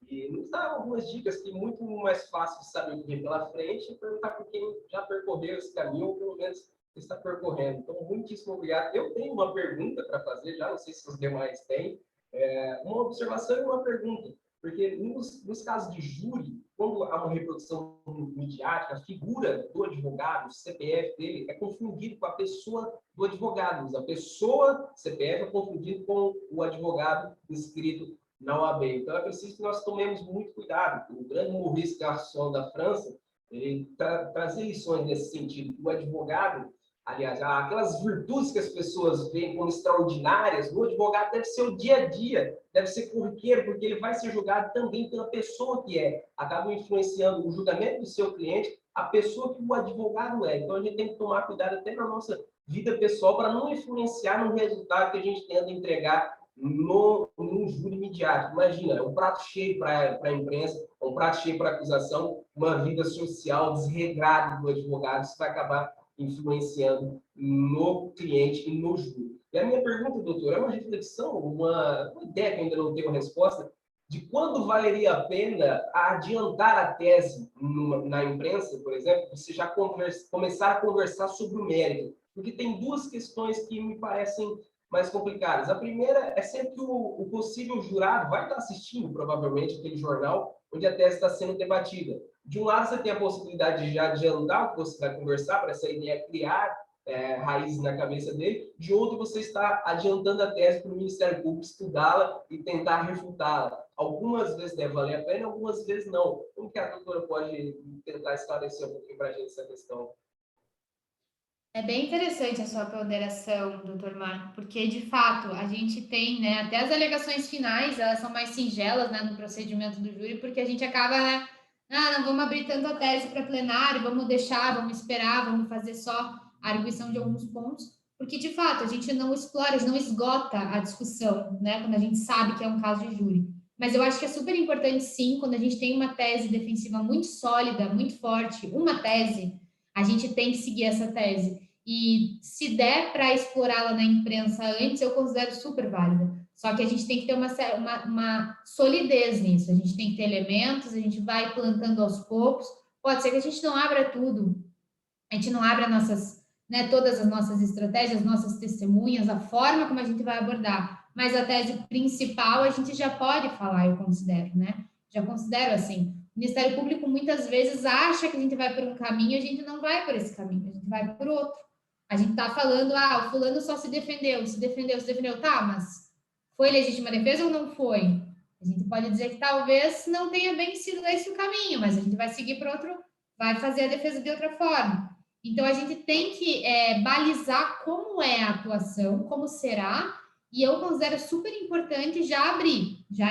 e nos dar algumas dicas que é muito mais fácil de saber o que vem pela frente e perguntar para quem já percorreu esse caminho ou pelo menos está percorrendo. Então, muitíssimo obrigado. Eu tenho uma pergunta para fazer já, não sei se os demais têm, uma observação e uma pergunta, porque nos casos de júri, quando há uma reprodução midiática, a figura do advogado, o CPF dele, é confundido com a pessoa do advogado. A pessoa CPF é confundido com o advogado inscrito na OAB. Então, é preciso que nós tomemos muito cuidado. O grande Maurice Garçon da França, ele trazia lições nesse sentido. O advogado, aliás, aquelas virtudes que as pessoas veem como extraordinárias, no advogado deve ser o dia a dia, deve ser corriqueiro, porque ele vai ser julgado também pela pessoa que é. Acaba influenciando o julgamento do seu cliente, a pessoa que o advogado é. Então, a gente tem que tomar cuidado até na nossa vida pessoal para não influenciar no resultado que a gente tenta entregar no júri midiático. Imagina, um prato cheio para a imprensa, um prato cheio para a acusação, uma vida social desregrada do advogado, isso vai acabar influenciando no cliente e no júri. E a minha pergunta, doutor, é uma reflexão, uma ideia que ainda não tenho resposta, de quando valeria a pena adiantar a tese na imprensa, por exemplo, você já começar a conversar sobre o mérito. Porque tem duas questões que me parecem mais complicadas. A primeira é sempre que o possível jurado vai estar assistindo, provavelmente, aquele jornal onde a tese está sendo debatida. De um lado, você tem a possibilidade de já adiantar o que você vai conversar, para essa ideia criar raízes na cabeça dele. De outro, você está adiantando a tese para o Ministério Público estudá-la e tentar refutá-la. Algumas vezes deve valer a pena, algumas vezes não. Como que a doutora pode tentar esclarecer um pouquinho para a gente essa questão? É bem interessante a sua ponderação, doutor Marco, porque, de fato, a gente tem, né, até as alegações finais, elas são mais singelas, né, no procedimento do júri, porque a gente acaba, né, não vamos abrir tanto a tese para plenário, vamos deixar, vamos esperar, vamos fazer só a arguição de alguns pontos, porque, de fato, a gente não explora, a gente não esgota a discussão, né, quando a gente sabe que é um caso de júri. Mas eu acho que é super importante, sim, quando a gente tem uma tese defensiva muito sólida, muito forte, uma tese, a gente tem que seguir essa tese. E se der para explorá-la na imprensa antes, eu considero super válida. Só que a gente tem que ter uma solidez nisso. A gente tem que ter elementos, a gente vai plantando aos poucos. Pode ser que a gente não abra tudo, a gente não abra nossas, né, todas as nossas estratégias, nossas testemunhas, a forma como a gente vai abordar. Mas a tese principal a gente já pode falar, eu considero, né? Já considero assim. O Ministério Público muitas vezes acha que a gente vai por um caminho, a gente não vai por esse caminho, a gente vai por outro. A gente está falando, o fulano só se defendeu, tá, mas foi legítima defesa ou não foi? A gente pode dizer que talvez não tenha bem sido esse o caminho, mas a gente vai seguir para outro, vai fazer a defesa de outra forma. Então, a gente tem que balizar como é a atuação, como será, e eu considero super importante já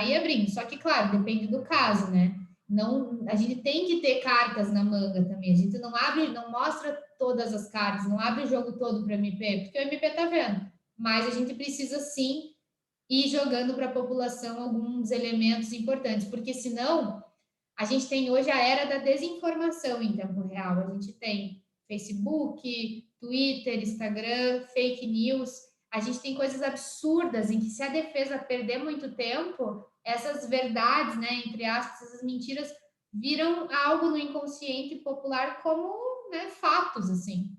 ir abrindo. Só que, claro, depende do caso, né? Não, a gente tem que ter cartas na manga também. A gente não abre, não mostra todas as cartas, não abre o jogo todo para o MP, porque o MP está vendo. Mas a gente precisa sim ir jogando para a população alguns elementos importantes, porque senão a gente tem hoje a era da desinformação em tempo real. A gente tem Facebook, Twitter, Instagram, fake news. A gente tem coisas absurdas em que, se a defesa perder muito tempo, essas verdades, né, entre aspas, essas mentiras, viram algo no inconsciente popular como, né, fatos, assim.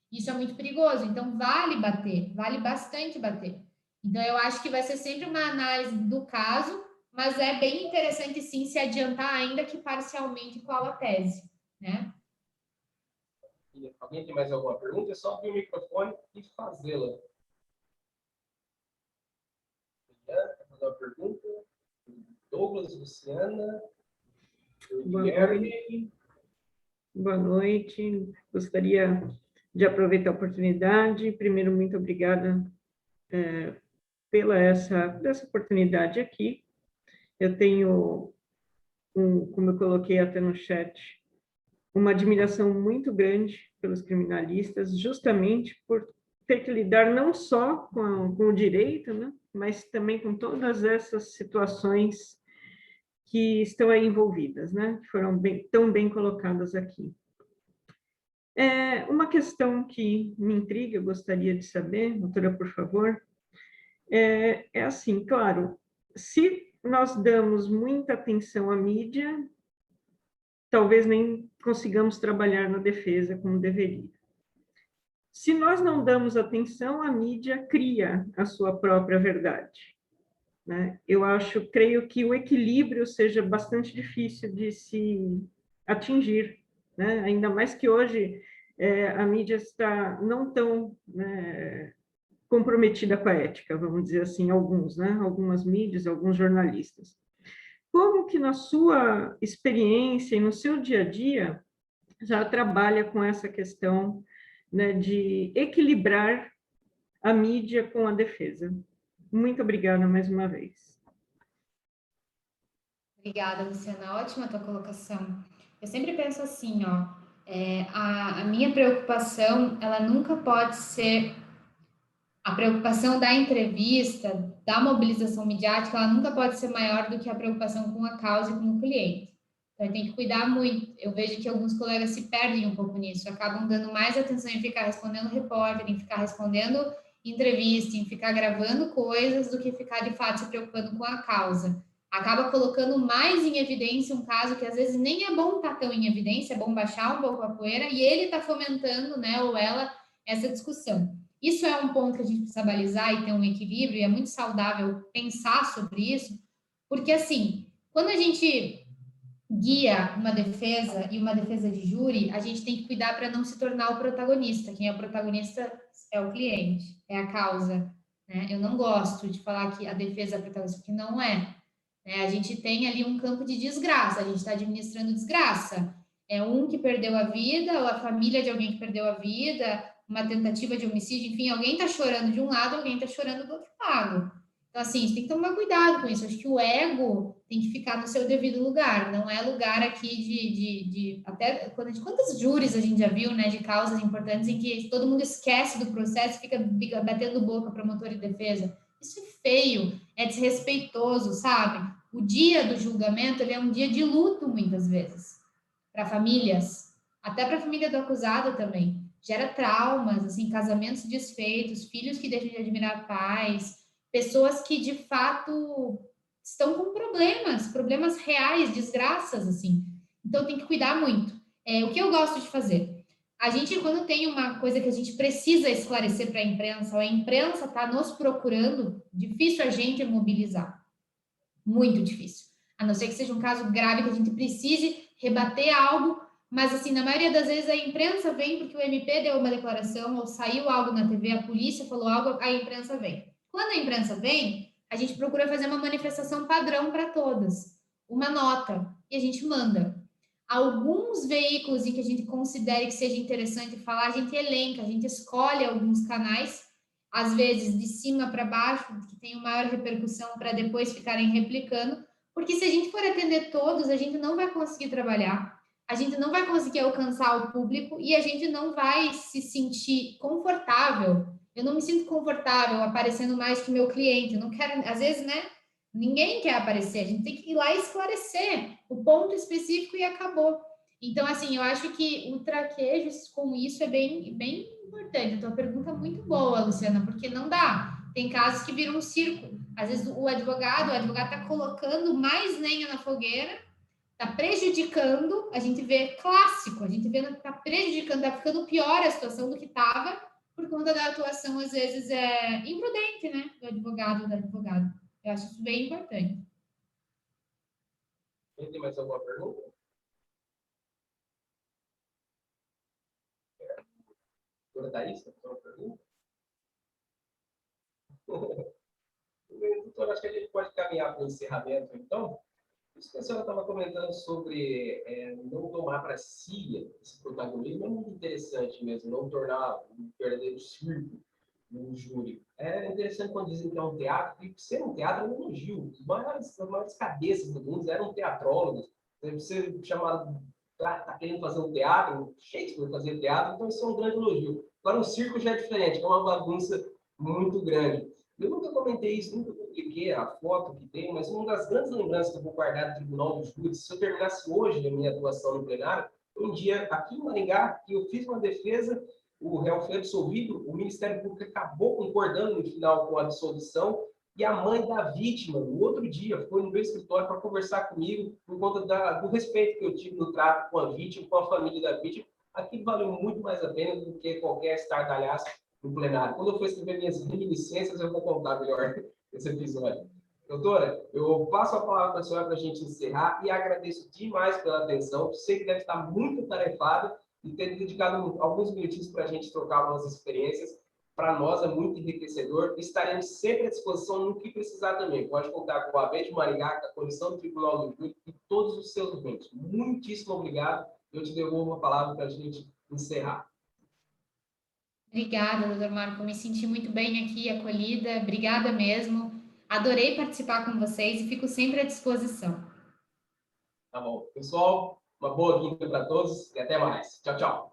Isso é muito perigoso. Então, vale bater, vale bastante bater. Então, eu acho que vai ser sempre uma análise do caso, mas é bem interessante, sim, se adiantar, ainda que parcialmente, qual a tese, né? Alguém tem mais alguma pergunta? É só abrir o microfone e fazê-la. Quer fazer uma pergunta? Douglas, Luciana, Guilherme. Boa noite. Gostaria de aproveitar a oportunidade. Primeiro, muito obrigada dessa oportunidade aqui. Eu tenho, como eu coloquei até no chat, uma admiração muito grande pelos criminalistas, justamente por ter que lidar não só com o direito, né, mas também com todas essas situações que estão aí envolvidas, né, que foram tão bem colocadas aqui. Uma questão que me intriga, eu gostaria de saber, doutora, por favor, é assim, claro, se nós damos muita atenção à mídia, talvez nem consigamos trabalhar na defesa como deveria. Se nós não damos atenção, a mídia cria a sua própria verdade, né? Creio que o equilíbrio seja bastante difícil de se atingir, né? Ainda mais que hoje a mídia está não tão, né, comprometida com a ética, vamos dizer assim, alguns, né? Algumas mídias, alguns jornalistas. Como que na sua experiência e no seu dia a dia já trabalha com essa questão, né, de equilibrar a mídia com a defesa? Muito obrigada mais uma vez. Obrigada, Luciana. Ótima a tua colocação. Eu sempre penso assim, a minha preocupação, ela nunca pode ser a preocupação da entrevista, da mobilização midiática, ela nunca pode ser maior do que a preocupação com a causa e com o cliente. Então, tem que cuidar muito. Eu vejo que alguns colegas se perdem um pouco nisso, acabam dando mais atenção em ficar respondendo repórter, em ficar respondendo entrevista, em ficar gravando coisas, do que ficar, de fato, se preocupando com a causa. Acaba colocando mais em evidência um caso que, às vezes, nem é bom estar tão em evidência, é bom baixar um pouco a poeira, e ele está fomentando, né, ou ela, essa discussão. Isso é um ponto que a gente precisa balizar e ter um equilíbrio, e é muito saudável pensar sobre isso, porque, assim, quando a gente guia uma defesa e uma defesa de júri, a gente tem que cuidar para não se tornar o protagonista. Quem é o protagonista é o cliente, é a causa. Né? Eu não gosto de falar que a defesa é a protagonista, porque não é. Né? A gente tem ali um campo de desgraça, a gente está administrando desgraça. É um que perdeu a vida, ou a família de alguém que perdeu a vida, uma tentativa de homicídio, enfim, alguém está chorando de um lado, alguém está chorando do outro lado. Então, assim, a gente tem que tomar cuidado com isso. Acho que o ego tem que ficar no seu devido lugar. Não é lugar aqui de até quantos júris a gente já viu, né, de causas importantes em que todo mundo esquece do processo e fica batendo boca promotor e defesa. Isso é feio, é desrespeitoso, sabe? O dia do julgamento, ele é um dia de luto, muitas vezes, para famílias, até para a família do acusado também. Gera traumas, assim, casamentos desfeitos, filhos que deixam de admirar pais, pessoas que, de fato, estão com problemas reais, desgraças, assim. Então, tem que cuidar muito. O que eu gosto de fazer? A gente, quando tem uma coisa que a gente precisa esclarecer para a imprensa, ou a imprensa está nos procurando, difícil a gente mobilizar. Muito difícil. A não ser que seja um caso grave que a gente precise rebater algo, mas, assim, na maioria das vezes a imprensa vem porque o MP deu uma declaração, ou saiu algo na TV, a polícia falou algo, a imprensa vem. Quando a imprensa vem, a gente procura fazer uma manifestação padrão para todas, uma nota, e a gente manda. Alguns veículos em que a gente considere que seja interessante falar, a gente elenca, a gente escolhe alguns canais, às vezes de cima para baixo, que tem maior repercussão, para depois ficarem replicando, porque se a gente for atender todos, a gente não vai conseguir trabalhar, a gente não vai conseguir alcançar o público e a gente não vai se sentir confortável. Eu não me sinto confortável aparecendo mais que meu cliente, eu não quero, às vezes, né? Ninguém quer aparecer, a gente tem que ir lá e esclarecer o ponto específico e acabou. Então, assim, eu acho que o traquejo com isso é bem importante. Então, a pergunta é muito boa, Luciana, porque não dá. Tem casos que viram um circo. Às vezes o advogado está colocando mais lenha na fogueira, está prejudicando, a gente vê clássico, a gente vê que está prejudicando, está ficando pior a situação do que estava, por conta da atuação, às vezes, imprudente, né, do advogado ou da advogada. Eu acho isso bem importante. Tem mais alguma pergunta? Doutora Thaís, tem alguma pergunta? Doutor, acho que a gente pode caminhar para o encerramento, então. Isso que a senhora estava comentando sobre não tomar para si esse protagonismo é muito interessante mesmo, não tornar um verdadeiro circo no júri. É interessante quando dizem que é um teatro, e ser um teatro é um elogio. As maiores cabeças do mundo eram teatrólogos. Você chamado, tá querendo fazer um teatro, Shakespeare fazia teatro, então isso é um grande elogio. Agora, um circo já é diferente, é uma bagunça muito grande. Eu nunca comentei isso, nunca publiquei a foto que tem, mas uma das grandes lembranças que eu vou guardar do Tribunal de Júri, se eu terminasse hoje a minha atuação no plenário, um dia aqui em Maringá, que eu fiz uma defesa, o réu foi absolvido, o Ministério Público acabou concordando no final com a absolvição, e a mãe da vítima, no outro dia, foi no meu escritório para conversar comigo por conta do respeito que eu tive no trato com a vítima, com a família da vítima. Aquilo valeu muito mais a pena do que qualquer estardalhaço no plenário. Quando eu for escrever minhas reminiscências, eu vou contar melhor esse episódio. Doutora, eu passo a palavra para a senhora para a gente encerrar e agradeço demais pela atenção. Sei que deve estar muito tarefada e ter dedicado alguns minutinhos para a gente trocar algumas experiências. Para nós é muito enriquecedor. Estaremos sempre à disposição no que precisar também. Pode contar com a AB de Maringá, com a Comissão do Tribunal do Júri e todos os seus ouvintes. Muitíssimo obrigado. Eu te devolvo a palavra para a gente encerrar. Obrigada, doutor Marco. Me senti muito bem aqui, acolhida. Obrigada mesmo. Adorei participar com vocês e fico sempre à disposição. Tá bom. Pessoal, uma boa quinta para todos e até mais. Tchau, tchau.